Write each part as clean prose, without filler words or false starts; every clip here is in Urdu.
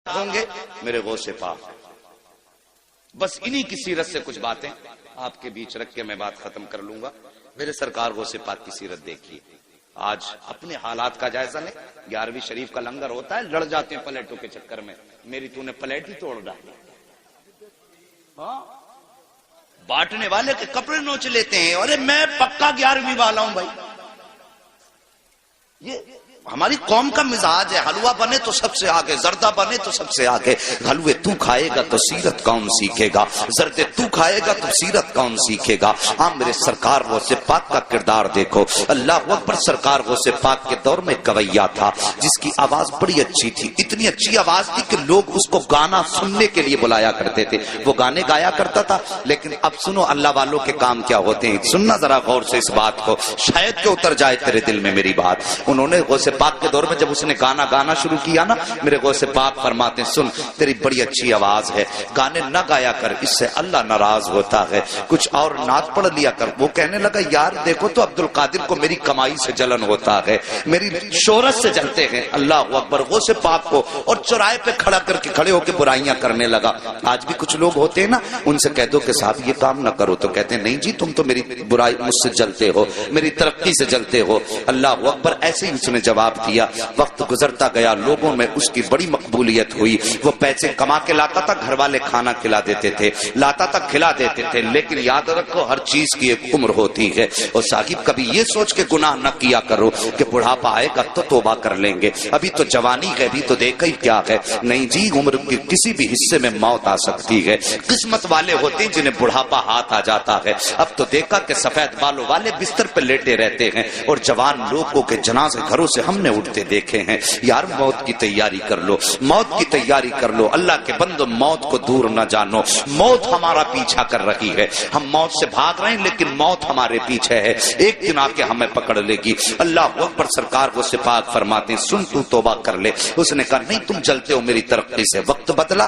ہوں گے میرے غوث پاک. بس انہی کی سیرت سے کچھ باتیں آپ کے بیچ رکھ کے میں بات ختم کر لوں گا. میرے سرکار غوث پاک کی سیرت دیکھیے. آج اپنے حالات کا جائزہ لیں. 11ویں شریف کا لنگر ہوتا ہے, لڑ جاتے ہیں پلیٹوں کے چکر میں. میری تو نے پلیٹ ہی توڑ ڈالی. بانٹنے والے کے کپڑے نوچ لیتے ہیں. ارے میں پکا 11ویں والا ہوں بھائی. یہ ہماری قوم کا مزاج ہے. حلوہ بنے تو سب سے آگے, زردہ بنے تو سب سے آگے. حلوے تو کھائے گا تو سیرت کون سیکھے گا, زردے تو کھائے گا تو سیرت کون سیکھے گا. میرے سرکار غوث پاک کا کردار دیکھو. اللہ اکبر. سرکار غوث پاک کے دور میں گویا تھا جس کی آواز بڑی اچھی تھی. اتنی اچھی آواز تھی کہ لوگ اس کو گانا سننے کے لیے بلایا کرتے تھے. وہ گانے گایا کرتا تھا. لیکن اب سنو اللہ والوں کے کام کیا ہوتے ہیں. سننا ذرا غور سے اس بات کو, شاید کہ اتر جائے تیرے دل میں میری بات. انہوں نے غوث پاک کے دور میں جب اس نے گانا شروع کیا نا, میرے غوث پاک فرماتے ہیں سن تیری بڑی اچھی آواز ہے, گانے نہ گایا کر, اس سے اللہ ناراض ہوتا ہے. کچھ اور نعت پڑھ لیا کر. وہ کہنے لگا یار دیکھو تو عبد القادر کو میری کمائی سے جلن ہوتا ہے, میری شہرت سے جلتے ہیں. اللہ اکبر. غوث پاک کو اور چوراہے پہ کھڑے ہو کے برائیاں کرنے لگا. آج بھی کچھ لوگ ہوتے ہیں نا, ان سے کہہ دو کہ صاحب یہ کام نہ کرو, تو کہتے ہیں نہیں جی تم تو میری برائی مجھ سے جلتے ہو, میری ترقی سے جلتے ہو. اللہ اکبر. ایسے ہی اس نے جواب دیا. وقت گزرتا گیا, لوگوں میں اس کی بڑی مقبولیت ہوئی. وہ پیسے کما کے لاتا تھا, گھر والے کھانا کھلا دیتے تھے, لاتا تھا کھلا دیتے تھے. لیکن یاد رکھو ہر چیز کی ایک عمر ہوتی ہے. اور صاحب کبھی یہ سوچ کے گناہ نہ کیا کرو کہ بڑھاپا آئے گا تو توبہ کر لیں گے, ابھی تو جوانی ہے, ابھی تو دیکھا ہی کیا ہے. نہیں جی, عمر کے کسی بھی حصے میں موت آ سکتی ہے. قسمت والے ہوتے ہیں جنہیں بڑھاپا ہاتھ آ جاتا ہے. اب تو دیکھا کہ سفید بالوں والے بستر پہ لیٹے رہتے ہیں, اور جوان لوگوں کے جنازے گھروں سے ہم نے اٹھتے دیکھے ہیں. یار موت کی تیاری کر لو, موت کی تیاری کر لو. اللہ کے بندو موت کو دور نہ جانو. موت ہمارا پیچھا کر رہی ہے, ہم موت سے بھاگ رہے ہیں لیکن موت ہمارے پیچھے ہے, ایک دن آ کے ہمیں پکڑ لے گی. اللہ اکبر. سرکار کو پاک فرماتے ہیں سن تو توبہ کر لے. اس نے کہا نہیں تم جلتے ہو میری ترقی سے. وقت بدلا,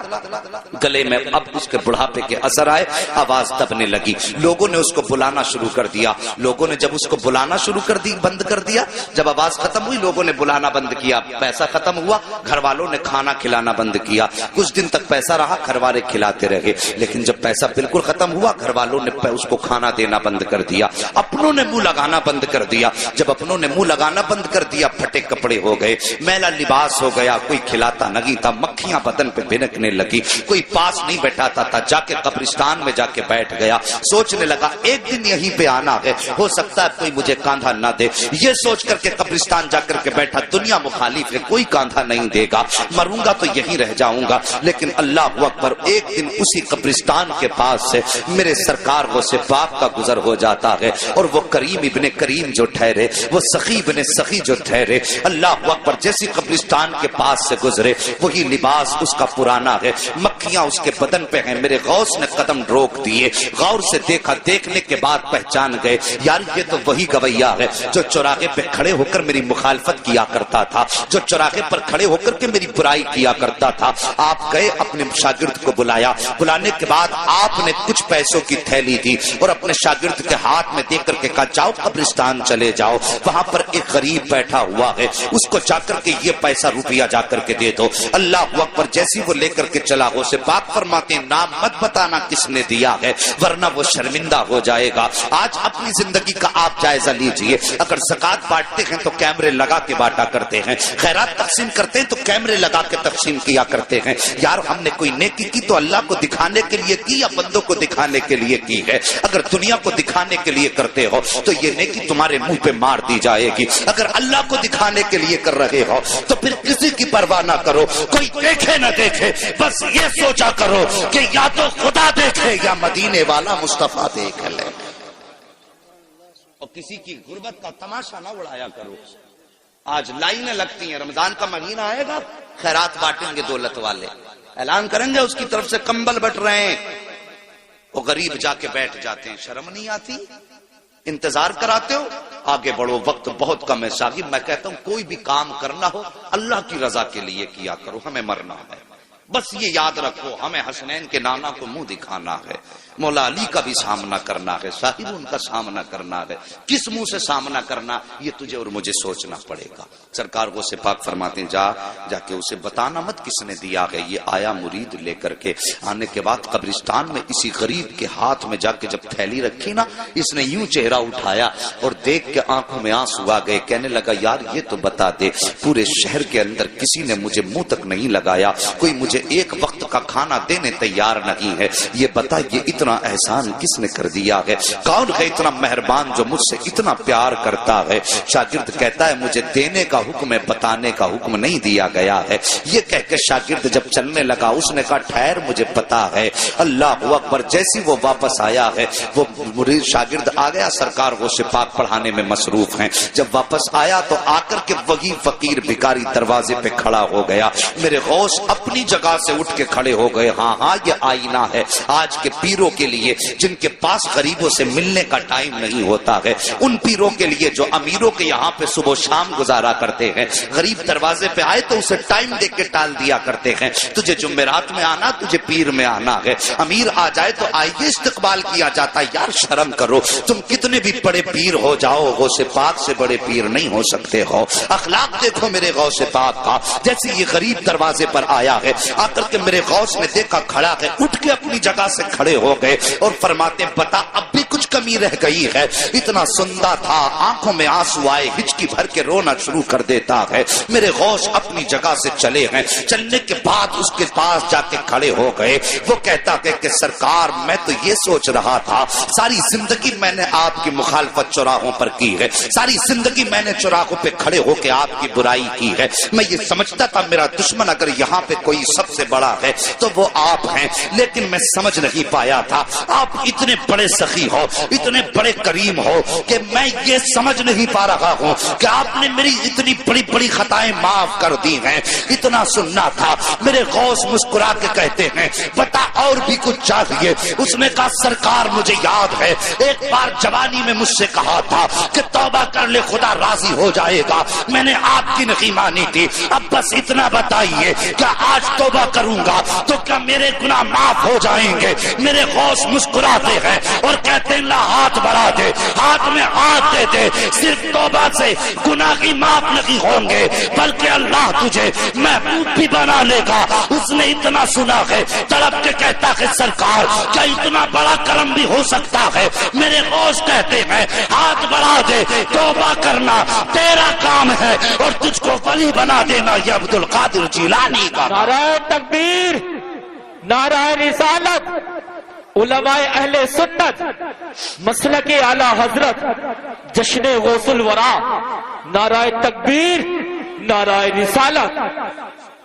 گلے میں اب اس کے بڑھاپے کے اثر آئے, آواز دبنے لگی. لوگوں نے اس کو بلانا شروع کر دیا. لوگوں نے جب اس کو بلانا شروع بند کر دیا, جب آواز ختم ہوئی لوگوں نے بلانا بند کیا. پیسہ ختم ہوا, گھر والوں نے کھانا کھلانا بند کیا. کچھ دن تک پیسہ رہا, گھر والے کھلاتے رہے. لیکن جب پیسہ بالکل ختم ہوا, گھر والوں نے اس کو کھانا دینا بند کر دیا. اپنوں نے منہ لگانا بند کر دیا. جب اپنوں نے منہ لگانا بند کر دیا, پھٹے کپڑے ہو گئے, میلا لباس ہو گیا, کوئی کھلاتا نہیں تھا, مکھیاں بدن پہ بھنکنے لگی, کوئی پاس نہیں بیٹھاتا تھا. جا کے قبرستان میں جا کے بیٹھ گیا. سوچنے لگا ایک دن یہیں پہ آنا ہے, ہو سکتا ہے کوئی مجھے کاندھا نہ دے. یہ سوچ کر کے قبرستان جا کر کے بیٹھا, دنیا مخالف ہے, کوئی کاندھا نہیں دے گا, مروں گا تو یہیں رہ جاؤں گا. لیکن اللہ اکبر, ایک دن اسی قبرستان کے پاس سے میرے سرکار غوث پاک کا گزر ہو جاتا ہے. اور وہ کریم ابن کریم جو ٹھہرے, وہ سخی ابن سخی جو ٹھہرے, اللہ اکبر, جیسی قبرستان کے پاس سے گزرے وہی لباس اس کا پرانا ہے, مکھیاں اس کے بدن پہ ہیں. میرے غوث نے قدم روک دیے, غور سے دیکھا, دیکھنے کے بعد پہچان گئے یار یہ تو وہی گویا ہے جو چوراہے پہ کھڑے ہو کر میری مخالفت کیا کرتا تھا, جو چوراہے پر کھڑے ہو کر کے میری برائی کیا کرتا تھا. آپ گئے, اپنے شاگرد کو بلایا. بلانے کے بعد آپ نے کچھ پیسوں کی تھیلی دی اور اپنے شاگرد کے ہاتھ میں دے کر کے کہا جاؤ قبرستان چلے جاؤ, وہاں پر ایک غریب بیٹھا ہوا ہے, اس کو جا کر کے یہ پیسہ روپیہ جا کر کے دے دو. اللہ اکبر. جیسی وہ لے کر کے چلا, غوث پاک فرماتے ہیں نام مت بتانا کس نے دیا ہے ورنہ وہ شرمندہ ہو جائے گا. آج اپنی زندگی کا آپ جائزہ لیجئے. اگر زکات بانٹتے ہیں تو کیمرے لگا کے بانٹا کرتے ہیں, خیرات تقسیم کرتے ہیں تو کیمرے لگا کے تقسیم کیا کرتے ہیں. یار ہم نے کوئی نیکی کی تو اللہ کو دکھانے کے لیے کی یا بندوں کو دکھانے کے لیے کی ہے. اگر دنیا کو دکھانے کے لیے کرتے ہو تو یہ نیکی تمہارے منہ پہ مار دی جائے گی. اگر اللہ کو دکھانے کے لیے کر رہے ہو تو پھر کسی کی پرواہ نہ کرو, کوئی دیکھے نہ دیکھے, بس یہ سوچا کرو کہ یا تو خدا دیکھے یا مدینے والا مصطفیٰ دیکھ لے. اور کسی کی غربت کا تماشا نہ اڑایا کرو. آج لائنیں لگتی ہیں, رمضان کا مہینہ آئے گا, خیرات بانٹیں گے دولت والے, اعلان کریں گے اس کی طرف سے کمبل بٹ رہے ہیں, وہ غریب جا کے بیٹھ جاتے ہیں. شرم نہیں آتی؟ انتظار کراتے ہو, آگے بڑھو, وقت بہت کم ہے. صاحب میں کہتا ہوں کوئی بھی کام کرنا ہو اللہ کی رضا کے لیے کیا کرو, ہمیں مرنا ہے. بس یہ یاد رکھو, ہمیں حسنین کے نانا کو منہ دکھانا ہے. مولا علی کا بھی سامنا کرنا ہے صاحب، ان کا سامنا کرنا ہے، کس منہ سے سامنا کرنا یہ تجھے اور مجھے سوچنا پڑے گا۔ سرکار غوث پاک فرماتے ہیں جا کے اسے بتانا مت کس نے دیا ہے۔ یہ آیا مرید لے کر کے، آنے کے بعد قبرستان میں اسی غریب کے ہاتھ میں جا کے جب تھیلی رکھی نا، اس نے یوں چہرہ اٹھایا اور دیکھ کے آنکھوں میں آنسو آ گئے، کہنے لگا یار یہ تو بتا دے، پورے شہر کے اندر کسی نے مجھے منہ تک نہیں لگایا، کوئی مجھے ایک وقت کا کھانا دینے تیار نہیں ہے، یہ بتا یہ اتنا احسان کس نے کر دیا ہے؟ کون ہے اتنا مہربان جو مجھ سے اتنا پیار کرتا ہے؟ شاگرد کہتا ہے مجھے دینے کا حکم ہے، بتانے کا حکم نہیں دیا گیا ہے۔ یہ کہہ کے شاگرد جب چلنے لگا، اس نے کہا ٹھہر مجھے پتا ہے۔ اللہ اکبر، جیسی وہ واپس آیا ہے، وہ مرید شاگرد آ گیا، سرکار غوث پاک پڑھانے میں مصروف ہیں۔ جب واپس آیا تو آ کر کے وہی فقیر بھکاری دروازے پہ کھڑا ہو گیا۔ میرے غوث اپنی جگہ سے اٹھ کے کھڑے ہو گئے۔ ہاں یہ آئینہ ہے آج کے پیروں کے لیے، جن کے پاس غریبوں سے ملنے کا ٹائم نہیں ہوتا ہے، ان پیروں کے لیے جو امیروں کے یہاں پہ صبح و شام گزارا کرتے ہیں، غریب دروازے پہ آئے تو اسے ٹائم دے کے ٹال دیا کرتے ہیں، تجھے جمعرات میں آنا، تجھے پیر میں آنا ہے، امیر آ جائے تو آئیے استقبال کیا جاتا ہے۔ یار شرم کرو، تم کتنے بھی بڑے پیر ہو جاؤ، غوث پاک سے بڑے پیر نہیں ہو سکتے ہو۔ اخلاق دیکھو میرے غوث پاک کا، جیسے یہ غریب دروازے پر آیا ہے، آ کر کے میرے غوث نے دیکھا کھڑا ہے، اٹھ کے اپنی جگہ سے کھڑے ہو گئے اور فرماتے بتا اب بھی کچھ کمی رہ گئی ہے؟ اتنا سندا تھا، آنکھوں میں آنسو آئے، ہچکی بھر کے رونا شروع کر دیتا ہے۔ میرے غوث اپنی جگہ سے چلے ہیں، چلنے کے بعد اس کے پاس جا کے کھڑے ہو گئے۔ وہ کہتا ہے کہ سرکار میں تو یہ سوچ رہا تھا، ساری زندگی میں نے آپ کی مخالفت چوراہوں پر کی ہے، ساری زندگی میں نے چوراہوں پہ کھڑے ہو کے آپ کی برائی کی ہے، میں یہ سمجھتا تھا میرا دشمن اگر یہاں پہ کوئی سب سے بڑا ہے تو وہ آپ ہیں، لیکن میں سمجھ نہیں پایا تھا آپ اتنے بڑے سخی ہو، اتنے بڑے کریم ہو کہ میں یہ سمجھ نہیں پا رہا ہوں کہ آپ نے میری اتنی بڑی بڑی خطائیں معاف کر دی ہیں۔ اتنا سننا تھا۔ میرے غوث مسکرا کے کہتے ہیں بتا اور بھی کچھ چاہیے؟ اس نے کہا سرکار مجھے یاد ہے ایک بار جوانی میں مجھ سے کہا تھا کہ توبہ کر لے خدا راضی ہو جائے گا، میں نے آپ کی نہیں مانی تھی، اب بس اتنا بتائیے کیا آج توبہ کروں گا تو کیا میرے گناہ معاف ہو جائیں گے؟ میرے غوث مسکراتے ہیں اور کہتے ہیں لا ہاتھ بڑھا دے، ہاتھ میں ہاتھ دے دے، صرف توبہ سے گناہ کی معاف نہیں ہوں گے بلکہ اللہ تجھے محبوب بھی بنا لے گا۔ اس نے اتنا سنا ہے، تڑپ کے کہتا ہے سرکار کیا اتنا بڑا کرم بھی ہو سکتا ہے؟ میرے غوث کہتے ہیں ہاتھ بڑھا دے، توبہ کرنا تیرا کام ہے اور تجھ کو ولی بنا دینا یہ عبد القادر جیلانی کا۔ نعرہ تکبیر، نعرہ رسالت، علماء اہل سنت، مسلک اعلی حضرت، جشن غوث الورا، نعرہ تکبیر، نعرہ رسالت۔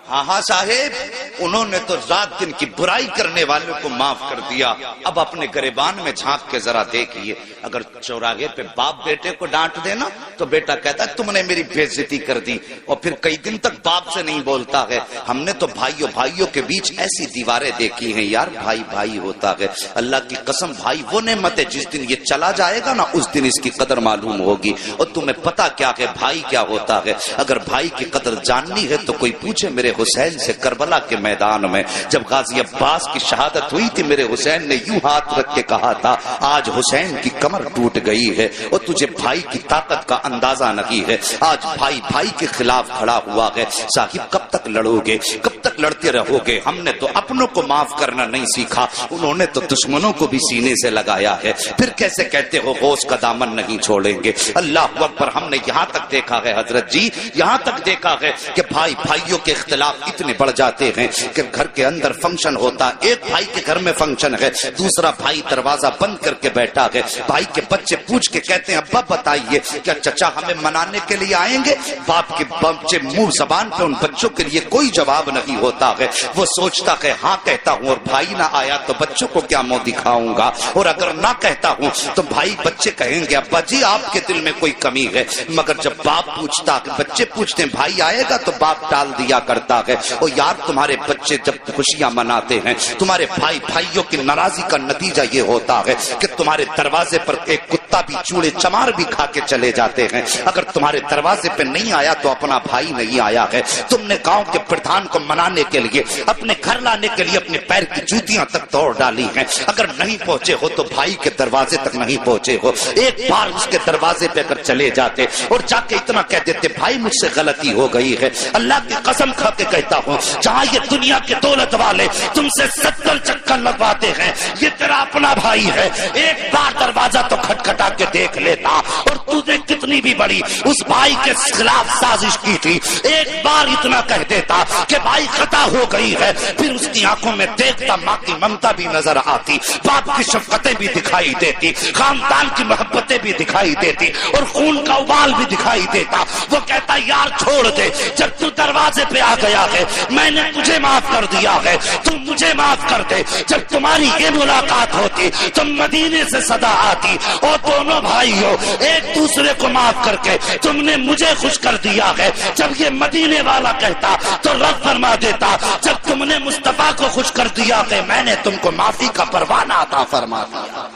ہاں صاحب، انہوں نے تو رات دن کی برائی کرنے والوں کو معاف کر دیا، اب اپنے گریبان میں جھانک کے ذرا دیکھیے، اگر چوراہے پہ باپ بیٹے کو ڈانٹ دینا تو بیٹا کہتا ہے تم نے میری بے عزتی کر دی، اور پھر کئی دن تک باپ سے نہیں بولتا ہے۔ ہم نے تو بھائیوں کے بیچ ایسی دیواریں دیکھی ہیں یار، بھائی ہوتا ہے۔ اللہ کی قسم بھائی وہ نعمت ہے، جس دن یہ چلا جائے گا نا اس دن اس کی قدر معلوم ہوگی۔ اور تمہیں پتا کیا ہے بھائی کیا ہوتا ہے؟ اگر بھائی کی قدر جاننی ہے تو کوئی پوچھے میرے حسین سے کربلا کے میدان میں جب غازی عباس کی شہادت ہوئی تھی، میرے حسین نے یوں ہاتھ رکھ کے کہا تھا آج حسین کی کمر ٹوٹ گئی ہے، اور تجھے بھائی کی طاقت کا اندازہ نہیں ہے۔ آج بھائی کے خلاف کھڑا ہوا ہے۔ صاحب کب تک لڑو گے، کب تک لڑتے رہو گے؟ ہم نے تو اپنوں کو معاف کرنا نہیں سیکھا، انہوں نے تو دشمنوں کو بھی سینے سے لگایا ہے۔ پھر کیسے کہتے ہو غوث کا دامن نہیں چھوڑیں گے؟ اللہ اکبر، ہم نے یہاں تک دیکھا ہے حضرت جی، یہاں تک دیکھا ہے کہ بھائیوں کے اختلاف اتنے بڑھ جاتے ہیں کہ گھر کے اندر فنکشن ہوتا، ایک بھائی کے گھر میں فنکشن ہے، دوسرا بھائی دروازہ بند کر کے بیٹھا ہے، بھائی کے بچے پوچھ کے کہتے ہیں ابا بتائیے کیا چچا ہمیں منانے کے لیے آئیں گے؟ باپ کے بچے منہ زبان پہ ان بچوں کے لیے کوئی جواب نہیں ہوتا ہے، وہ سوچتا ہے ہاں کہتا ہوں اور بھائی نہ آیا تو بچوں کو کیا منہ دکھاؤں گا، اور اگر نہ کہتا ہوں تو بھائی بچے کہیں گے ابا جی آپ کے دل میں کوئی کمی ہے۔ مگر جب باپ پوچھتا، بچے پوچھتے ہیں بھائی آئے گا تو باپ ٹال دیا کرتا ہے۔ اور یار تمہارے بچے جب خوشیاں مناتے ہیں، تمہارے بھائیوں کی ناراضی کا نتیجہ یہ ہوتا ہے کہ تمہارے دروازے پر ایک کتا بھی چوڑے چمار بھی کھا کے چلے جاتے ہیں۔ اگر تمہارے دروازے پہ نہیں آیا تو اپنا بھائی نہیں آیا ہے۔ تم نے گاؤں کے پردھان کو منا لانے کے لیے, اپنے گھر لانے کے لیے اپنے پیر کی جوتیاں تک توڑ ڈالی ہیں. اگر نہیں پہنچے ہو تو بھائی کے دروازے تک نہیں پہنچے ہو, ایک بار اس کے دروازے پہ اگر چلے جاتے اور جا کے اتنا کہہ دیتے بھائی مجھ سے غلطی ہو گئی ہے, اللہ کی قسم کھا کے کہتا ہوں جہاں یہ دنیا کے دولت والے تم سے 70 چکر لگواتے ہیں, یہ تیرا اپنا بھائی ہے. ایک بار دروازہ تو کھٹکھٹا کے دیکھ لیتا, اور تو نے کتنی بھی بڑی اس بھائی کے خلاف سازش کی تھی, ایک بار اتنا کہہ دیتا کہ بھائی خطا ہو گئی ہے, پھر اس کی آنکھوں میں دیکھتا ماں کی ممتا بھی نظر آتی, باپ کی شفقتیں بھی دکھائی دیتی, خاندان کی محبتیں بھی دکھائی دیتی, اور خون کا ابال بھی دکھائی دیتا. وہ کہتا یار چھوڑ دے, جب تو دروازے پہ آ گیا ہے میں نے تجھے معاف کر دیا ہے, تم مجھے معاف کر دے. جب تمہاری یہ ملاقات ہوتی تم مدینے سے صدا آتی, اور دونوں بھائیوں ایک دوسرے کو معاف کر کے تم نے مجھے خوش کر دیا ہے. جب یہ مدینے والا کہتا تو رب فرما دیتا جب تم نے مصطفیٰ کو خوش کر دیا کہ میں نے تم کو معافی کا پروانہ عطا فرما دیا.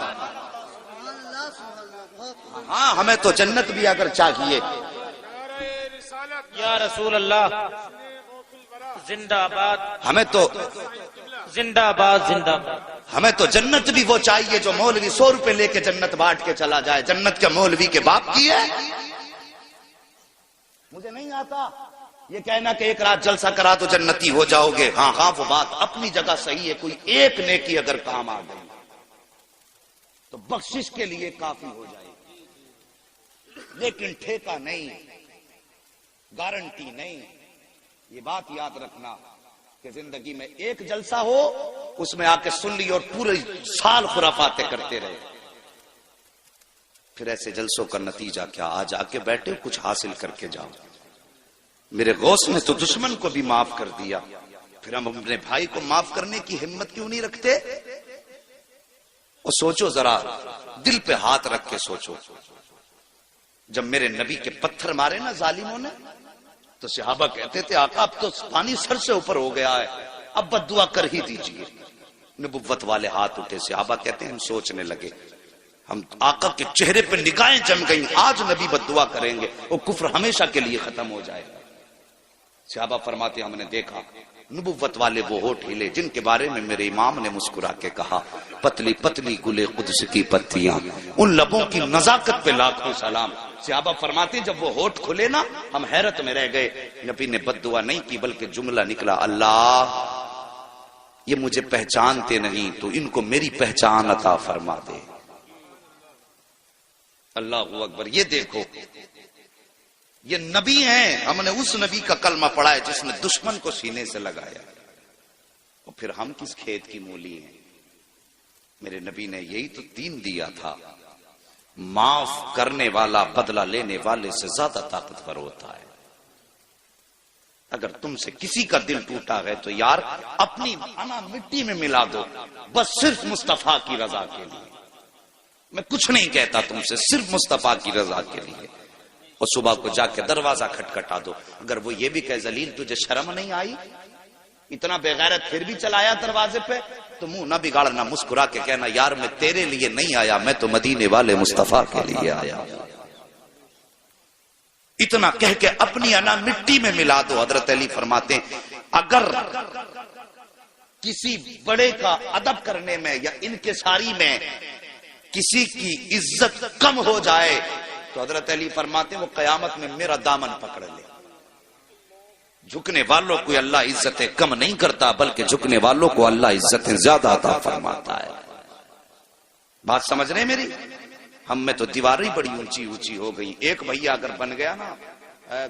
ہاں ہمیں تو جنت بھی اگر چاہیے. یا رسول اللہ زندہ آباد, ہمیں تو زندہ آباد, زندہ آباد. ہمیں تو جنت بھی وہ چاہیے جو مولوی 100 روپے لے کے جنت بانٹ کے چلا جائے. جنت کے مولوی کے باپ کی ہے. مجھے نہیں آتا یہ کہنا کہ ایک رات جلسہ کرا تو جنتی ہو جاؤ گے. ہاں ہاں وہ بات اپنی جگہ صحیح ہے, کوئی ایک نیکی اگر کام آ گئی تو بخشش کے لیے کافی ہو جائے گی, لیکن ٹھیکہ نہیں, گارنٹی نہیں. یہ بات یاد رکھنا کہ زندگی میں ایک جلسہ ہو اس میں آ کے سن لی اور پورے سال خرافاتیں کرتے رہے, پھر ایسے جلسوں کا نتیجہ کیا؟ آج آ کے بیٹھے کچھ حاصل کر کے جاؤ. میرے غوث نے تو دشمن کو بھی معاف کر دیا, پھر ہم اپنے بھائی کو معاف کرنے کی ہمت کیوں نہیں رکھتے؟ اور سوچو ذرا, دل پہ ہاتھ رکھ کے سوچو, جب میرے نبی کے پتھر مارے نا ظالموں نے تو صحابہ کہتے تھے آقا اب تو پانی سر سے اوپر ہو گیا ہے, اب بد دعا کر ہی دیجئے. نبوت والے ہاتھ اٹھے, صحابہ کہتے ہیں ہم سوچنے لگے, ہم آقا کے چہرے پہ نگاہیں جم گئیں, آج نبی بد دعا کریں گے وہ کفر ہمیشہ کے لیے ختم ہو جائے. صحابہ فرماتے ہم نے دیکھا نبوت والے وہ ہونٹ ہلے جن کے بارے میں میرے امام نے مسکرا کے کہا پتلی پتلی گلے قدس کی پتیاں, ان لبوں کی نزاکت پہ لاکھوں سلام. صحابہ فرماتے جب وہ ہونٹ کھلے نا ہم حیرت میں رہ گئے. نبی نے بد دعا نہیں کی بلکہ جملہ نکلا, اللہ یہ مجھے پہچانتے نہیں تو ان کو میری پہچان عطا فرما دے. اللہ اکبر. یہ دیکھو یہ نبی ہیں, ہم نے اس نبی کا کلمہ پڑھا ہے جس نے دشمن کو سینے سے لگایا, اور پھر ہم کس کھیت کی مولی ہیں؟ میرے نبی نے یہی تو دین دیا تھا, معاف کرنے والا بدلہ لینے والے سے زیادہ طاقتور ہوتا ہے. اگر تم سے کسی کا دل ٹوٹا ہے تو یار اپنی انا مٹی میں ملا دو, بس صرف مصطفیٰ کی رضا کے لیے. میں کچھ نہیں کہتا تم سے, صرف مصطفیٰ کی رضا کے لیے. اور صبح کو جا کے دروازہ کھٹکھٹا دو. اگر وہ یہ بھی کہ ذلیل تجھے شرم نہیں آئی, اتنا بے غیرت پھر بھی چلایا دروازے پہ, تو منہ نہ بگاڑنا, مسکرا کے کہنا یار میں تیرے لیے نہیں آیا, میں تو مدینے والے مصطفیٰ کے لیے آیا. اتنا کہہ کے اپنی انا مٹی میں ملا دو. حضرت علی فرماتے ہیں اگر کسی بڑے کا ادب کرنے میں یا انکساری میں کسی کی عزت کم ہو جائے تو حضرت علی فرماتے ہیں وہ قیامت میں میرا دامن پکڑ لے. جھکنے والوں کو اللہ عزتیں کم نہیں کرتا بلکہ جھکنے والوں کو اللہ عزتیں زیادہ عطا فرماتا ہے. بات سمجھ رہے میری؟ ہم میں تو دیواریں بڑی اونچی اونچی ہو گئی. ایک بھیا اگر بن گیا نا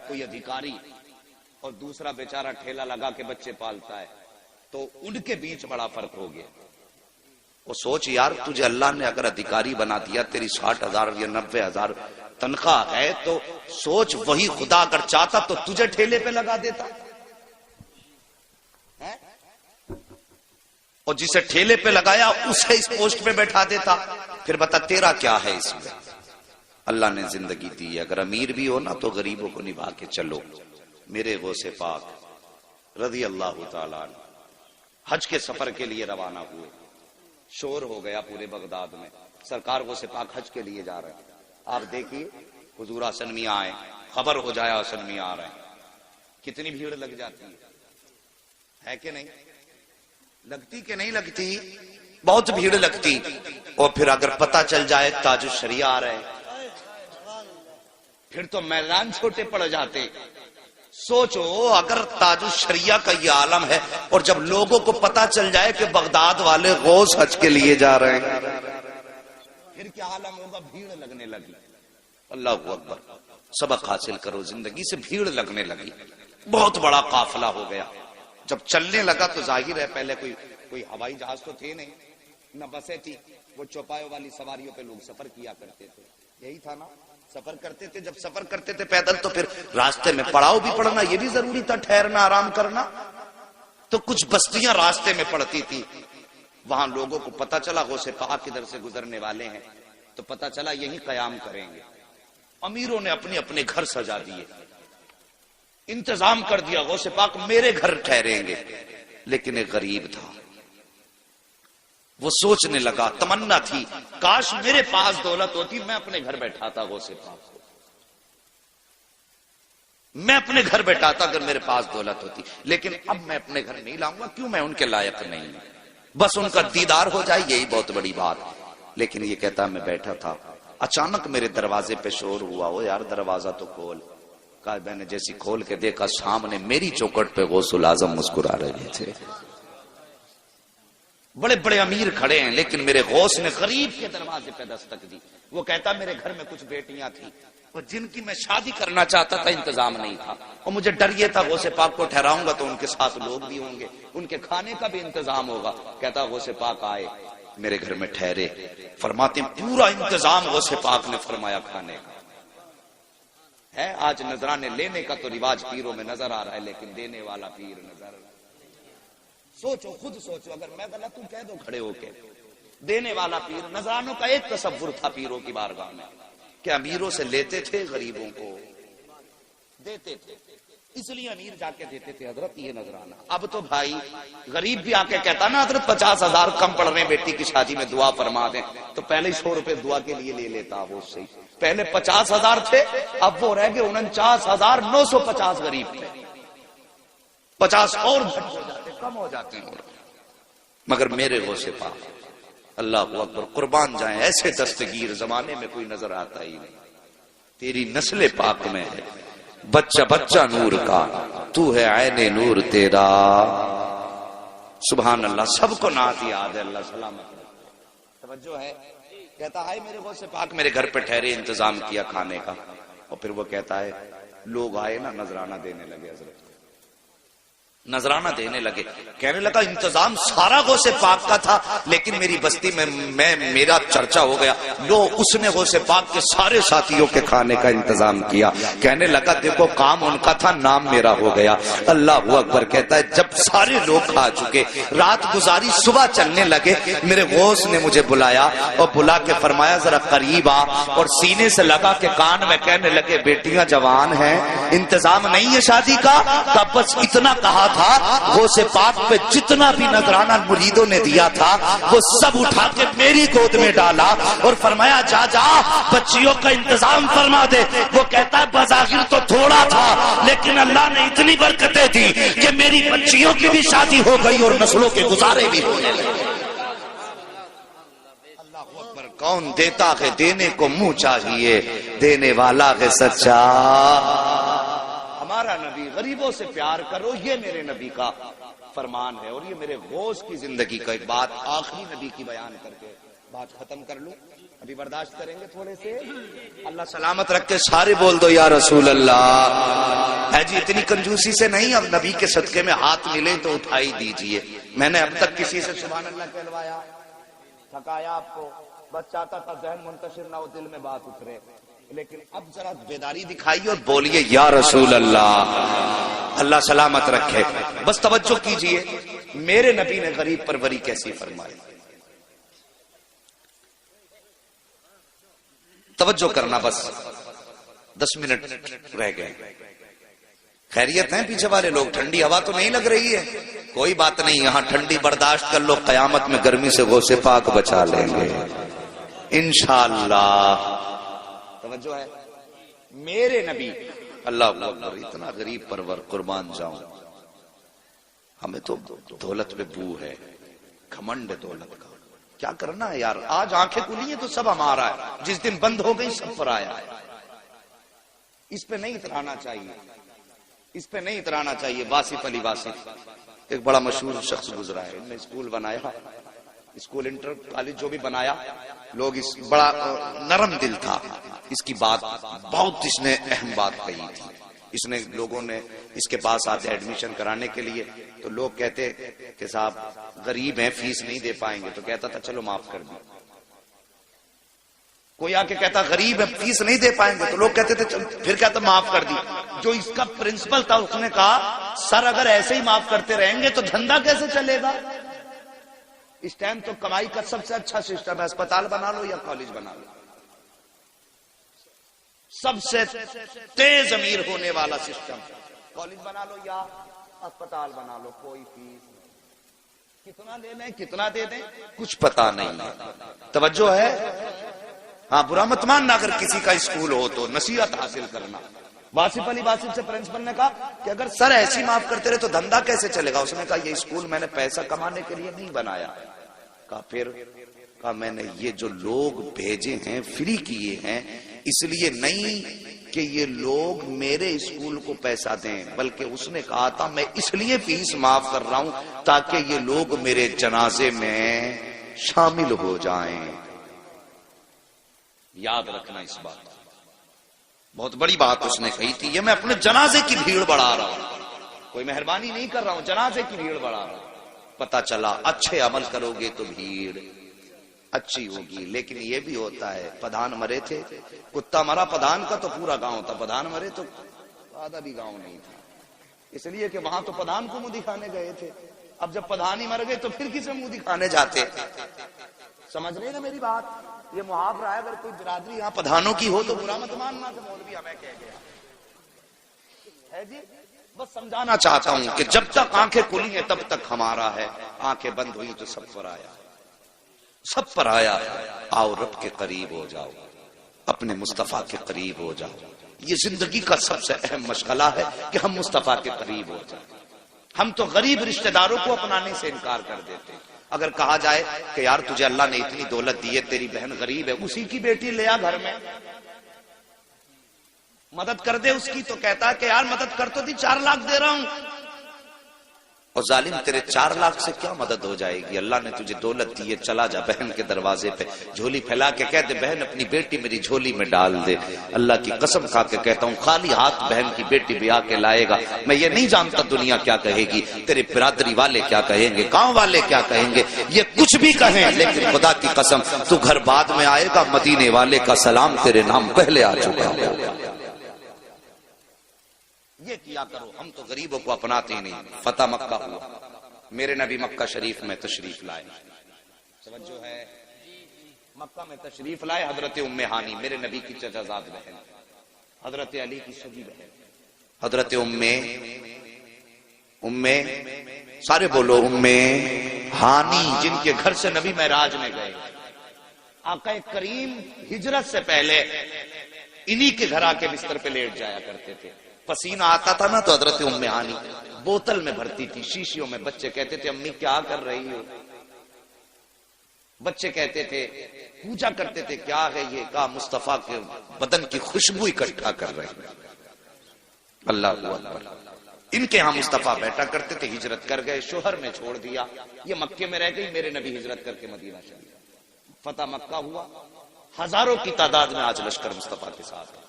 کوئی ادھیکاری اور دوسرا بیچارہ ٹھیلا لگا کے بچے پالتا ہے تو ان کے بیچ بڑا فرق ہو گیا. وہ سوچ یار تجھے اللہ نے اگر ادھیکاری بنا دیا, تیری 60,000 یا 90,000 تنخواہ ہے, تو سوچ وہی خدا اگر چاہتا تو تجھے ٹھیلے پہ لگا دیتا, اور جسے ٹھیلے پہ لگایا اسے اس پوسٹ پہ بیٹھا دیتا. پھر بتا تیرا کیا ہے اس میں؟ اللہ نے زندگی دی ہے, اگر امیر بھی ہو نا تو غریبوں کو نبھا کے چلو. میرے غوث پاک رضی اللہ تعالیٰ عنہ حج کے سفر کے لیے روانہ ہوئے. شور ہو گیا پورے بغداد میں, سرکار غوث پاک حج کے لیے جا رہے ہیں. آپ دیکھیے حضور حسن میاں آئے, خبر ہو جائے حسن میاں آ رہے ہیں, کتنی بھیڑ لگ جاتی ہے. ہے کہ نہیں؟ لگتی کہ نہیں لگتی؟ بہت بھیڑ لگتی. اور پھر اگر پتا چل جائے تاج الشریعہ آ رہے پھر تو میدان چھوٹے پڑ جاتے. سوچو اگر تاج الشریعہ کا یہ عالم ہے اور جب لوگوں کو پتا چل جائے کہ بغداد والے غوث حج کے لیے جا رہے ہیں پھر کیا عالم ہوگا؟ بھیڑ لگنے لگی. اللہ اکبر. سبق حاصل کرو زندگی سے. بھیڑ لگنے لگی, بہت بڑا قافلہ ہو گیا. جب چلنے لگا تو ظاہر ہے پہلے کوئی ہوائی جہاز تو تھے نہیں, نہ بسیں تھی. وہ چوپایوں والی سواریوں پہ لوگ سفر کیا کرتے تھے. یہی تھا نا, سفر کرتے تھے. جب سفر کرتے تھے پیدل تو پھر راستے میں پڑاؤ بھی پڑنا یہ بھی ضروری تھا, ٹھہرنا آرام کرنا. تو کچھ بستیاں راستے میں پڑتی تھی. وہاں لوگوں کو پتا چلا غوث پاک ادھر سے گزرنے والے ہیں تو پتا چلا یہی قیام کریں گے. امیروں نے اپنے اپنے گھر سجا دیے, انتظام کر دیا غوث پاک میرے گھر ٹھہریں گے. لیکن ایک غریب تھا, وہ سوچنے لگا, تمنا تھی کاش میرے پاس دولت ہوتی میں اپنے گھر بیٹھاتا غوث پاک کو. میں اپنے گھر بیٹھاتا اگر میرے پاس دولت ہوتی. لیکن اب میں اپنے گھر نہیں لاؤں گا, کیوں؟ میں ان کے لائق نہیں, بس ان کا دیدار ہو جائے یہی بہت بڑی بات. لیکن یہ کہتا میں بیٹھا تھا, اچانک میرے دروازے پہ شور ہوا. وہ یار دروازہ تو کھول. کہا میں نے جیسی کھول کے دیکھا سامنے میری چوکھٹ پہ غوث الاعظم مسکرا رہے تھے. بڑے بڑے امیر کھڑے ہیں لیکن میرے غوث نے غریب کے دروازے پہ دستک دی. وہ کہتا میرے گھر میں کچھ بیٹیاں تھیں اور جن کی میں شادی کرنا چاہتا تھا, انتظام نہیں تھا, اور مجھے ڈر یہ تھا غوث پاک کو ٹھہراؤں گا تو ان کے ساتھ لوگ بھی ہوں گے, ان کے کھانے کا بھی انتظام ہوگا. کہتا غوث پاک آئے میرے گھر میں ٹھہرے. فرماتے پورا انتظام غوث پاک نے فرمایا کھانے کا ہے. آج نذرانے لینے کا تو رواج پیروں میں نظر آ رہا ہے لیکن دینے والا پیر نظر. سوچو, خود سوچو, اگر میں غلط ہوں کہہ دو کھڑے ہو کے. دینے والا پیر. نذرانوں کا ایک تصور تھا پیروں کی بارگاہ میں کہ امیروں سے لیتے تھے, غریبوں کو دیتے تھے, اس لیے امیر جا کے دیتے تھے حضرت یہ نذرانہ. اب تو بھائی غریب بھی آ کے کہتا نا حضرت 50,000 کم پڑ رہے ہیں بیٹی کی شادی میں دعا فرما دیں, تو پہلے 100 روپے دعا کے لیے لے لیتا وہ اس سے. پہلے 50,000 تھے, اب وہ رہ گئے 49,950 غریب تھے. 50 اور گھٹ ہو جاتے, کم ہو جاتے ہیں. مگر میرے غوث پاک اللہ اکبر قربان جائیں ایسے دستگیر زمانے میں کوئی نظر آتا ہی نہیں. تیری نسل پاک میں ہے بچہ بچہ نور کا, تو ہے عین نور تیرا. سبحان اللہ. سب کو نعت یاد ہے. اللہ سلامت توجہ ہے. کہتا ہے میرے غوث پاک میرے گھر پہ ٹھہرے, انتظام کیا کھانے کا. اور پھر وہ کہتا ہے لوگ آئے نا نذرانہ دینے لگے حضرت, نذرانہ دینے لگے. کہنے لگا انتظام سارا غوث پاک کا تھا لیکن میری بستی میں میرا چرچا ہو گیا. لو اس نے غوث پاک کے سارے ساتھیوں کے کھانے کا انتظام کیا. کہنے لگا دیکھو کام ان کا تھا, نام میرا ہو گیا. اللہ اکبر. کہتا ہے جب سارے لوگ کھا چکے, رات گزاری, صبح چلنے لگے, میرے غوث نے مجھے بلایا اور بلا کے فرمایا ذرا قریب آ, اور سینے سے لگا کے کان میں کہنے لگے بیٹیاں جوان ہیں, انتظام نہیں ہے شادی کا. تب بس اتنا کہا تھا, غوث پاک پہ جتنا بھی نذرانہ مریدوں نے دیا تھا وہ سب اٹھا کے میری گود میں ڈالا اور فرمایا جا جا بچیوں کا انتظام فرما دے. وہ کہتا ہے بظاہر تو تھوڑا تھا لیکن اللہ نے اتنی برکتیں دی کہ میری بچیوں کی بھی شادی ہو گئی اور نسلوں کے گزارے بھی ہونے لگے. اللہ اکبر. کون دیتا ہے دینے کو منہ چاہیے, دینے والا ہے سچا. ہمارا نبی غریبوں سے پیار کرو, یہ میرے نبی کا فرمان ہے. اور یہ میرے غوث کی زندگی کا. ایک بات آخری نبی کی بیان کر کے بات ختم کر لوں, ابھی برداشت کریں گے تھوڑے سے. اللہ سلامت رکھ کے سارے بول دو یا رسول اللہ. ہے جی اتنی کنجوسی سے نہیں, اب نبی کے صدقے میں ہاتھ ملے تو اٹھائی دیجئے. میں نے اب تک کسی سے سبحان اللہ کہلوایا, تھکایا آپ کو, بس چاہتا تھا ذہن منتشر نہ ہو, دل میں بات اترے. لیکن اب ذرا بیداری دکھائیے اور بولیے یا رسول اللہ. اللہ سلامت رکھے. بس توجہ کیجئے میرے نبی نے غریب پروری کیسی فرمائی. توجہ کرنا, بس 10 منٹ رہ گئے. خیریت ہیں پیچھے والے لوگ؟ ٹھنڈی ہوا تو نہیں لگ رہی ہے؟ کوئی بات نہیں, یہاں ٹھنڈی برداشت کر لو, قیامت میں گرمی سے غوث پاک بچا لیں گے انشاءاللہ. توجہ ہے. میرے نبی اللہ اکبر, اتنا غریب پرور قربان جاؤں. ہمیں تو دولت پہ بو ہے، گھمنڈ ہے دولت کا. کیا کرنا ہے یار؟ آج آنکھیں کھلی ہیں تو سب ہمارا ہے، جس دن بند ہو گئی سب پر آیا ہے. اس پہ نہیں اترانا چاہیے، اس پہ نہیں اترانا چاہیے. واصف علی واصف ایک بڑا مشہور شخص گزرا ہے، انہوں نے اسکول بنایا، اسکول انٹر کالج جو بھی بنایا، لوگ اس بڑا نرم دل تھا. اس کی بات بہت، اس نے اہم بات کہی تھی. اس نے لوگوں نے اس کے پاس آتے ایڈمیشن کرانے کے لیے، تو لوگ کہتے کہ صاحب غریب ہیں فیس نہیں دے پائیں گے، تو کہتا تھا چلو معاف کر دیں. کوئی آ کے کہتا غریب ہے فیس نہیں دے پائیں گے، تو لوگ کہتے تھے پھر کہتا معاف کر دی. جو اس کا پرنسپل تھا اس نے کہا سر اگر ایسے ہی معاف کرتے رہیں گے تو دھندا کیسے چلے گا؟ اس ٹائم تو کمائی کا سب سے اچھا سسٹم ہے، اسپتال بنا لو یا کالج بنا لو. سب سے تیز امیر ہونے والا سسٹم، کالج بنا لو یا اسپتال بنا لو، کوئی فیس نہیں. کتنا دے دیں کتنا دے دیں کچھ پتا نہیں. توجہ ہے؟ ہاں برا مت ماننا اگر کسی کا اسکول ہو تو نصیحت حاصل کرنا. واصف علی واصف سے پرنسپل نے کہا کہ اگر سر ایسی معاف کرتے رہے تو دھندا کیسے چلے گا؟ اس نے کہا یہ اسکول میں نے پیسہ کمانے کے لیے نہیں بنایا. کہا پھر؟ کہا میں نے یہ جو لوگ بھیجے ہیں فری کیے ہیں، اس لیے نہیں کہ یہ لوگ میرے اسکول کو پیسہ دیں، بلکہ اس نے کہا تھا میں اس لیے فیس معاف کر رہا ہوں تاکہ یہ لوگ میرے جنازے میں شامل ہو جائیں. یاد رکھنا اس بات، بہت بڑی بات اس نے کہی تھی. یہ میں اپنے جنازے کی بھیڑ بڑھا رہا ہوں، کوئی مہربانی نہیں کر رہا ہوں، جنازے کی بھیڑ بڑھا رہا ہوں. پتا چلا اچھے عمل کرو گے تو بھیڑ اچھی ہوگی. لیکن یہ بھی ہوتا ہے، پدھان مرے تھے، کتا مرا پدھان کا تو پورا گاؤں تھا، پدھان مرے تو آدھا بھی گاؤں نہیں تھا، اس لیے کہ وہاں تو پدھان کو منہ دکھانے گئے تھے. اب جب پدھان ہی مر گئے تو پھر کسے منہ دکھانے جاتے؟ سمجھ رہے نا میری بات؟ یہ محاورہ ہے، اگر کوئی برادری یہاں پدھانوں کی ہو تو برا مت ماننا کہ مولوی ہمیں کہہ گیا ہے جی. بس سمجھانا چاہتا ہوں کہ جب تک آنکھیں کھلی ہیں تب تک ہمارا ہے، آنکھیں بند ہوئی تو سب پر آیا، سب پر آیا. آؤ رب کے قریب ہو جاؤ، اپنے مصطفیٰ کے قریب ہو جاؤ. یہ زندگی کا سب سے اہم مشغلہ ہے کہ ہم مصطفیٰ کے قریب ہو جائیں. ہم تو غریب رشتہ داروں کو اپنانے سے انکار کر دیتے ہیں. اگر کہا جائے کہ یار تجھے اللہ نے اتنی دولت دی ہے، تیری بہن غریب ہے، اسی کی بیٹی لے آ گھر میں مدد کر دے اس کی، تو کہتا ہے کہ یار مدد کر تو دی، 4 لاکھ دے رہا ہوں. اور ظالم تیرے 4 لاکھ سے کیا مدد ہو جائے گی؟ اللہ نے تجھے دولت دی ہے، چلا جا بہن کے دروازے پہ جھولی پھیلا کے کہہ دے بہن اپنی بیٹی میری جھولی میں ڈال دے. اللہ کی قسم کھا کے کہتا ہوں خالی ہاتھ بہن کی بیٹی بھی آ کے لائے گا، میں یہ نہیں جانتا دنیا کیا کہے گی، تیرے برادری والے کیا کہیں گے، گاؤں والے کیا کہیں گے، یہ کچھ بھی کہیں، لیکن خدا کی قسم تو گھر بعد میں آئے گا، مدینے والے کا سلام تیرے نام پہلے آ چکا ہے. یہ کیا کرو. ہم تو غریبوں کو اپناتے ہی نہیں. فتح مکہ ہوا، میرے نبی مکہ شریف میں تشریف لائے. توجہ ہے؟ مکہ میں تشریف لائے. حضرت ام ہانی میرے نبی کی چچا زاد بہن، حضرت علی کی سگی بہن، حضرت ام سارے بولو ام ہانی، جن کے گھر سے نبی معراج میں گئے. آقا کریم ہجرت سے پہلے انہی کے گھر آ کے بستر پہ لیٹ جایا کرتے تھے. پسینہ آتا تھا نا تو حضرت ام ہانی بوتل میں بھرتی تھی، شیشیوں میں. بچے کہتے تھے امی کیا کر رہی ہو؟ بچے کہتے تھے پوچھا کرتے تھے کیا ہے یہ؟ کہا مصطفیٰ کے بدن کی خوشبو اکٹھا کر رہے ہیں. اللہ اکبر. ان کے ہاں مصطفیٰ بیٹھا کرتے تھے. ہجرت کر گئے، شوہر میں چھوڑ دیا، یہ مکے میں رہ گئی. میرے نبی ہجرت کر کے مدینہ چلے. فتح مکہ ہوا، ہزاروں کی تعداد میں آج لشکر مصطفیٰ کے ساتھ.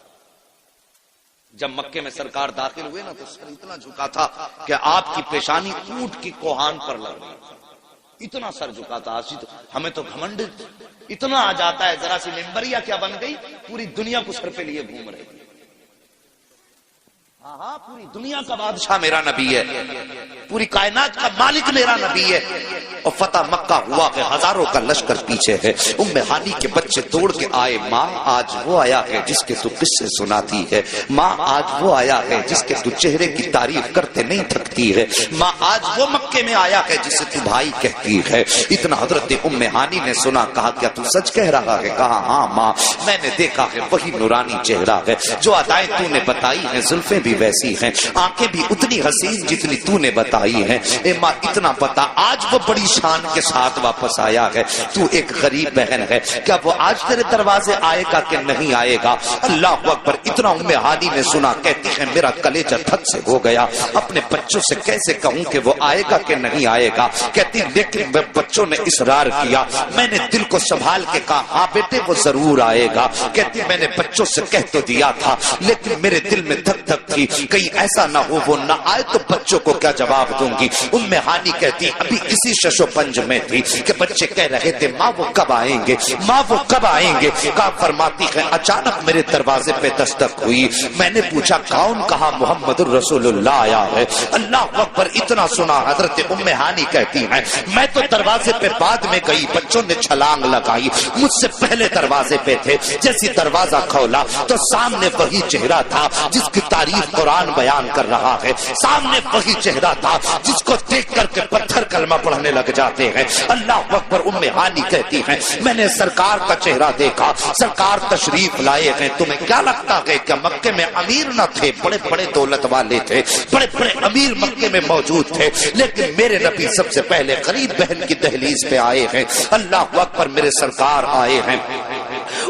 جب مکے میں سرکار داخل ہوئے نا تو سر اتنا جھکا تھا کہ آپ کی پیشانی اونٹ کی کوہان پر لگ رہی، اتنا سر جھکا تھا. ہمیں تو گھمنڈ اتنا آ جاتا ہے، ذرا سی ممبریا کیا بن گئی، پوری دنیا کو سر پہ لیے گھوم رہی. ہاں پوری دنیا کا بادشاہ میرا نبی ہے، پوری کائنات کا مالک میرا نبی ہے. اور فتح مکہ ہوا کہ ہزاروں کا لشکر پیچھے ہے. ام ہانی کے بچے توڑ کے آئے. ماں آج وہ آیا ہے جس کے تو قصے سناتی ہے. ماں آج وہ آیا ہے جس کے تو چہرے کی تعریف کرتے نہیں تھکتی ہے. ماں آج وہ مکے میں آیا ہے جسے تو بھائی کہتی ہے. اتنا حضرت ام ہانی نے سنا. کہا کیا تو سچ کہہ رہا ہے؟ کہا ہاں ماں میں نے دیکھا ہے وہی نورانی چہرہ ہے جو ادائیں تو نے بتائی ہیں. زلفیں بھی ویسی ہیں, آنکھیں بھی اتنی حسین جتنی تو نے بتائی ہیں. اے ماں اتنا بتا, آج وہ بڑی شان کے ساتھ واپس آیا ہے. تو ایک غریب بہن ہے, کیا وہ آج تیرے دروازے آئے گا کہ نہیں آئے گا؟ اللہ اکبر. اتنا ام ہانی نے سنا. کہتی ہے میرا کلیجہ تھک سے ہو گیا. اپنے بچوں سے کیسے کہوں کہ وہ آئے گا کہ نہیں آئے گا. کہتی لیکن بچوں نے اصرار کیا. میں نے دل کو سنبھال کے کہا ہاں بیٹے وہ ضرور آئے گا. کہتی میں نے بچوں سے کہہ تو دیا تھا لیکن میرے دل میں دھک دھک تھی, کہیں ایسا نہ ہو وہ نہ آئے تو بچوں کو کیا جواب دوں گی. ام ہانی کہتی ابھی اسی شش و پنج میں تھی کہ بچے کہہ رہے تھے ماں وہ کب آئیں گے, ماں وہ کب آئیں گے. کہا فرماتی ہے اچانک میرے دروازے پہ دستک ہوئی. میں نے پوچھا کون؟ کہا محمد الرسول اللہ آیا ہے. اللہ اکبر. اتنا سنا. حضرت ام ہانی کہتی ہیں میں تو دروازے پہ بعد میں گئی, بچوں نے چھلانگ لگائی, مجھ سے پہلے دروازے پہ تھے. جیسی دروازہ کھولا تو سامنے وہی چہرہ تھا جس کی تعریف قرآن بیان کر رہا ہے. سامنے وہی چہرہ تھا جس کو دیکھ کر کے پتھر کلمہ پڑھنے لگ جاتے ہیں. اللہ اکبر. ام ہانی کہتی ہیں میں نے سرکار کا چہرہ دیکھا, سرکار تشریف لائے ہیں. تمہیں کیا لگتا ہے کہ مکے میں امیر نہ تھے؟ بڑے بڑے دولت والے تھے, بڑے بڑے امیر مکے میں موجود تھے, لیکن میرے نبی سب سے پہلے غریب بہن کی دہلیز پہ آئے ہیں. اللہ اکبر. میرے سرکار آئے ہیں.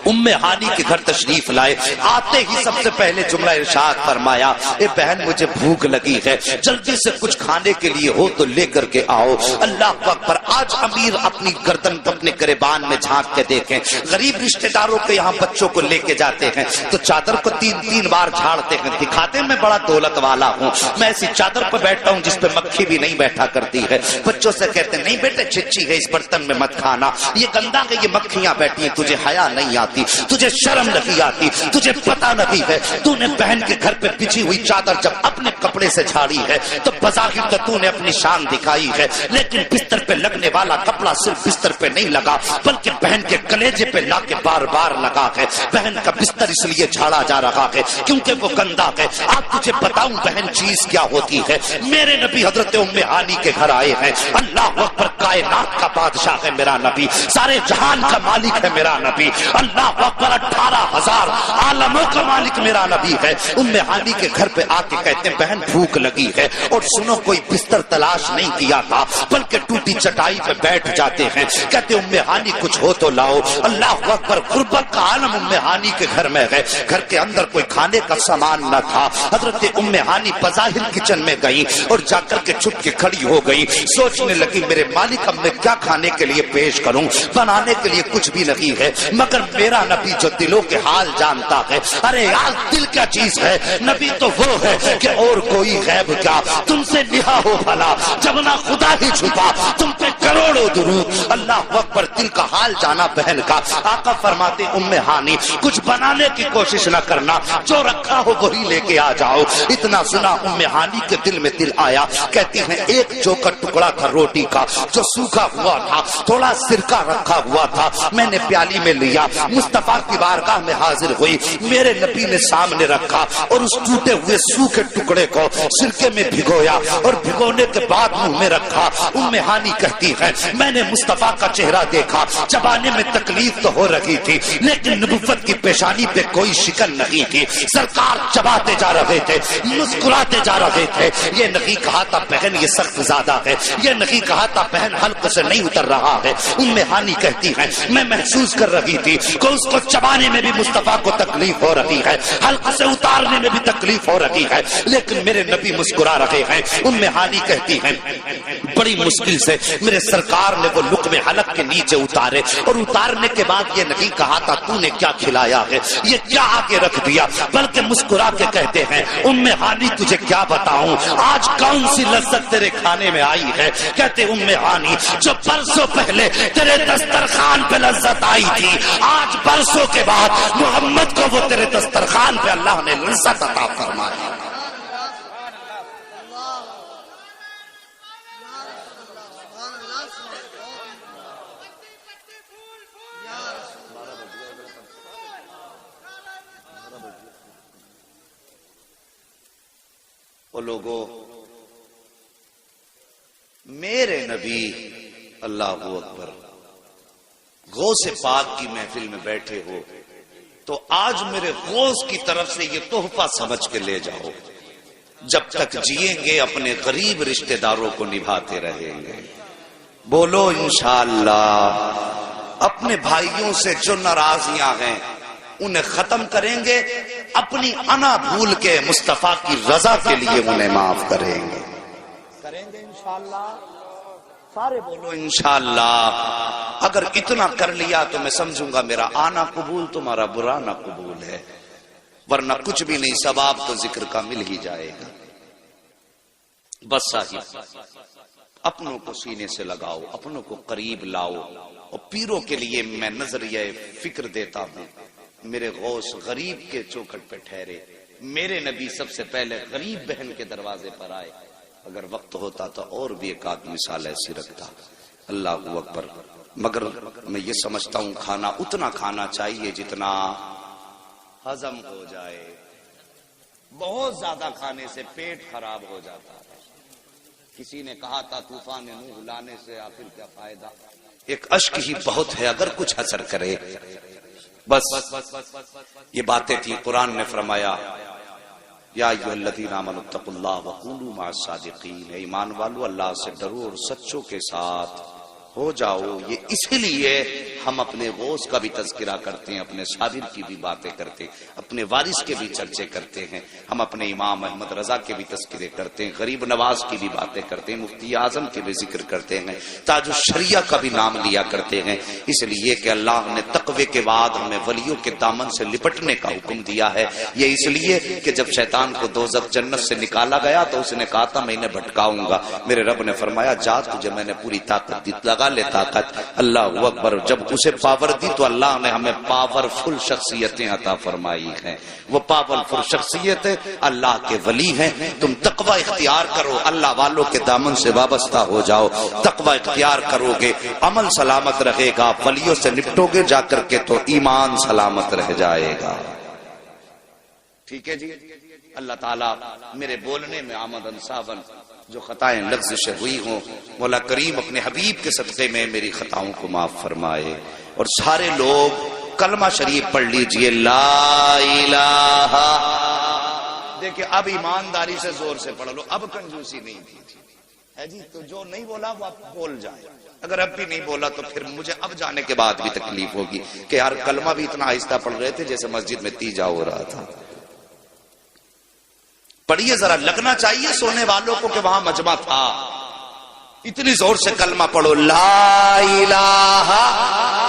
ام ہانی کے گھر تشریف لائے. آتے ہی سب سے پہلے جملہ ارشاد فرمایا اے بہن مجھے بھوک لگی ہے, جلدی سے کچھ کھانے کے لیے ہو تو لے کر کے آؤ. اللہ اکبر. آج امیر اپنی گردن اپنے گریبان میں جھانک کے دیکھیں, غریب رشتہ داروں کے یہاں بچوں کو لے کے جاتے ہیں تو چادر کو تین تین بار جھاڑتے ہیں, دکھاتے میں بڑا دولت والا ہوں, میں ایسی چادر پر بیٹھتا ہوں جس پہ مکھی بھی نہیں بیٹھا کرتی ہے. بچوں سے کہتے نہیں بیٹے چچی ہے اس برتن میں مت کھانا, یہ گندا ہے, یہ مکھیاں بیٹھی ہیں, تجھے حیا نہیں آتی, تجھے شرم نہیں آتی, تجھے پتا نہیں ہے. تو نے بہن کے گھر پہ بچھی ہوئی چادر جب اپنے کپڑے سے جھاڑی ہے تو بظاہر تو نے اپنی شان دکھائی ہے, لیکن بستر پہ لگنے والا کپڑا صرف بستر پہ نہیں لگا بلکہ بہن کے کلیجے پہ لا کے بار بار لگا ہے. بہن کا بستر اس لیے جھاڑا جا رہا ہے کیونکہ وہ گندا ہے. آپ تجھے بتاؤں بہن چیز کیا ہوتی ہے. میرے نبی حضرت ام ہانی کے گھر آئے ہیں. اللہ اکبر. کائنات کا بادشاہ ہے میرا نبی, سارے جہان کا مالک ہے میرا نبی. اللہ اکبر. 18,000 عالموں کا مالک میرا نبی ہے. ام ہانی کے گھر پہ آ کے کہتے ہیں بہن بھوک لگی ہے, اور سنو کوئی بستر تلاش نہیں کیا تھا بلکہ ٹوٹی چٹائی پہ بیٹھ جاتے ہیں. کہتے ام ہانی کچھ ہو تو لاؤ. اللہ اکبر. غربت کا عالم ام ہانی کے گھر میں ہے. گھر کے اندر کوئی کھانے کا سامان نہ تھا. حضرت ام ہانی بظاہر کچن میں گئی اور جا کر کے چھپ کے کھڑی ہو گئی. سوچنے لگی میرے مالک اب میں کیا کھانے کے لیے پیش کروں, بنانے کے لیے کچھ بھی نہیں ہے, مگر میرا نبی جو دلوں کے حال جانتا ہے. ارے یار دل کیا چیز ہے, نبی تو وہ ہے کہ اور کوئی غیب کیا. تم سے نہا ہو بھلا جب نہ خدا ہی چھپا, تم پہ کروڑوں درود. اللہ اکبر. دل کا حال جانا بہن کا. آقا فرماتے ام ہانی کچھ بنانے کی کوشش نہ کرنا, جو رکھا ہو وہی لے کے آ جاؤ. اتنا سنا ام ہانی کے دل میں دل آیا. کہتی ہیں ایک جو کا ٹکڑا تھا روٹی کا جو سوکھا ہوا تھا, تھوڑا سرکہ رکھا ہوا تھا, میں نے پیالی میں لیا, مصطفیٰ کی بارگاہ میں حاضر ہوئی, میرے نبی نے سامنے رکھا اور اس ٹوٹے ہوئے سوکھے ٹکڑے کو سرکے میں بھگویا اور بھگونے کے بعد منہ میں رکھا. ام ہانی کہتی ہے میں نے مصطفیٰ کا چہرہ دیکھا, چبانے میں تکلیف تو ہو رہی تھی لیکن نبوت کی پیشانی پہ کوئی شکن نہیں تھی. سرکار چباتے جا رہے تھے, مسکراتے جا رہے تھے. یہ نہیں کہا تھا بہن یہ سخت زیادہ ہے, یہ نہیں کہا تھا بہن حلق سے نہیں اتر رہا ہے. ام ہانی کہتی ہے میں محسوس کر رہی تھی کہ اس کو چبانے میں بھی مصطفیٰ کو تکلیف ہو رہی ہے, حلق سے اتارنے میں بھی تکلیف ہو رہی ہے, لیکن میرے نبی مسکرا رہے ہیں. ام ہانی کہتی ہیں بڑی مشکل سے میرے سرکار نے وہ لقمے حلق کے نیچے اتارے, اور اتارنے کے بعد یہ نہیں کہا تھا تو نے کیا کھلایا ہے, یہ کیا آگے رکھ دیا, بلکہ مسکرا کے کہتے ہیں ام ہانی تجھے کیا بتاؤں آج کون سی لذت تیرے کھانے میں آئی ہے. کہتے ام ہانی جو برسوں پہلے تیرے دسترخوان پہ لذت آئی تھی, آج برسوں کے بعد محمد کو وہ تیرے دسترخوان پہ اللہ نے لذت عطا فرمائی. او لوگو، میرے نبی اللہ اکبر غوث پاک کی محفل میں بیٹھے ہو تو آج میرے غوث کی طرف سے یہ تحفہ سمجھ کے لے جاؤ، جب تک جیئیں گے اپنے غریب رشتہ داروں کو نبھاتے رہیں گے۔ بولو انشاءاللہ۔ اپنے بھائیوں سے جو ناراضیاں ہیں انہیں ختم کریں گے، اپنی انا بھول کے مصطفیٰ کی رضا کے لیے انہیں معاف کریں گے انشاءاللہ۔ سارے بولو انشاءاللہ۔ اگر اتنا کر لیا تو میں سمجھوں گا میرا آنا قبول، تمہارا برانا قبول ہے، ورنہ کچھ بھی نہیں، ثواب تو ذکر کا مل ہی جائے گا۔ بس صاحب اپنوں کو سینے سے لگاؤ، اپنوں کو قریب لاؤ، اور پیروں کے لیے میں نظریہ فکر دیتا ہوں۔ میرے غوث غریب کے چوکھٹ پہ ٹھہرے، میرے نبی سب سے پہلے غریب بہن کے دروازے پر آئے۔ اگر وقت ہوتا تو اور بھی ایک آدھ مثال ایسی رکھتا۔ اللہ اکبر۔ مگر میں یہ سمجھتا ہوں کھانا اتنا کھانا چاہیے جتنا ہضم ہو جائے، بہت زیادہ کھانے سے پیٹ خراب ہو جاتا ہے۔ کسی نے کہا تھا طوفان نوح لانے سے آخر کیا فائدہ، ایک اشک ہی بہت ہے اگر کچھ اثر کرے۔ بس یہ باتیں تھی۔ قرآن نے فرمایا یا ایھا الذین آمنوا اتقوا اللہ وکونوا مع الصادقین، ایمان والو اللہ سے ڈرو اور سچوں کے ساتھ ہو جاؤ۔ یہ اسی لیے ہم اپنے غوث کا بھی تذکرہ کرتے ہیں، اپنے صابر کی بھی باتیں کرتے ہیں، اپنے وارث کے بھی چرچے کرتے ہیں، ہم اپنے امام احمد رضا کے بھی تذکرے کرتے ہیں، غریب نواز کی بھی باتیں کرتے ہیں، مفتی اعظم کے بھی ذکر کرتے ہیں، تاج الشریعہ کا بھی نام لیا کرتے ہیں، اس لیے کہ اللہ نے تقوی کے بعد ہمیں ولیوں کے دامن سے لپٹنے کا حکم دیا ہے۔ یہ اس لیے کہ جب شیطان کو دوزخ جنت سے نکالا گیا تو اس نے کہا تھا میں انہیں بھٹکاؤں گا، میرے رب نے فرمایا جا تجھے میں نے پوری طاقت دی، لگا لے طاقت۔ اللہ اکبر۔ جب اسے پاور دی تو اللہ نے ہمیں پاورفل شخصیتیں عطا فرمائی ہیں، وہ پاورفل شخصیتیں اللہ کے ولی ہیں۔ تم تقوی اختیار کرو، اللہ والوں کے دامن سے وابستہ ہو جاؤ، تقوی اختیار کرو گے، عمل سلامت رہے گا، ولیوں سے نپٹو گے جا کر کے تو ایمان سلامت رہ جائے گا۔ ٹھیک ہے جی۔ اللہ تعالیٰ میرے بولنے میں آمدن صابن جو خطائیں لفظ ہوئی ہوں، مولا کریم اپنے حبیب کے صدقے میں میری خطاؤں کو معاف فرمائے۔ اور سارے لوگ کلمہ شریف پڑھ لیجئے، لا الہ۔ دیکھیں اب ایمانداری سے زور سے پڑھ لو، اب کنجوسی نہیں کیجیے ہے جی۔ تو جو نہیں بولا وہ اب بول جائے، اگر اب بھی نہیں بولا تو پھر مجھے اب جانے کے بعد بھی تکلیف ہوگی کہ یار کلمہ بھی اتنا آہستہ پڑھ رہے تھے جیسے مسجد میں تیجا ہو رہا تھا۔ پڑھیے ذرا، لگنا چاہیے سونے والوں کو کہ وہاں مجمع تھا۔ اتنی زور سے کلمہ پڑھو، لا الہ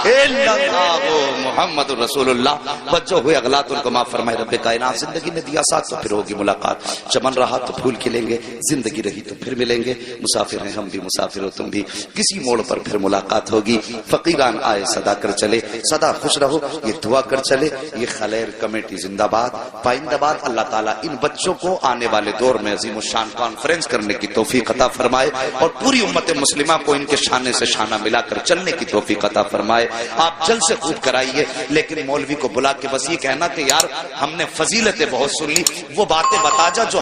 الا اللہ محمد رسول اللہ۔ بچوں ہوئے اغلاط ان کو معاف فرمائے رب کائنات۔ زندگی میں دیا ساتھ تو پھر ہوگی ملاقات، چمن رہا تو پھول کھلیں گے، زندگی رہی تو پھر ملیں گے، مسافر ہیں ہم بھی مسافر ہو تم بھی، کسی موڑ پر پھر ملاقات ہوگی۔ فقیران آئے صدا کر چلے، صدا خوش رہو یہ دعا کر چلے۔ یہ خلیر کمیٹی زندہ باد، پائندہ باد۔ اللہ تعالیٰ ان بچوں کو آنے والے دور میں عظیم الشان کانفرنس کرنے کی توفیق عطا فرمائے، اور پوری امت مسلمہ کو ان کے شانے سے شانہ ملا کر چلنے کی توفیق عطا فرمائے۔ آپ جلد سے خوب کرائیے، لیکن مولوی کو بلا کے بس یہ کہنا کہ یار ہم نے فضیلتیں بہت سن لی، وہ باتیں بتا جا جو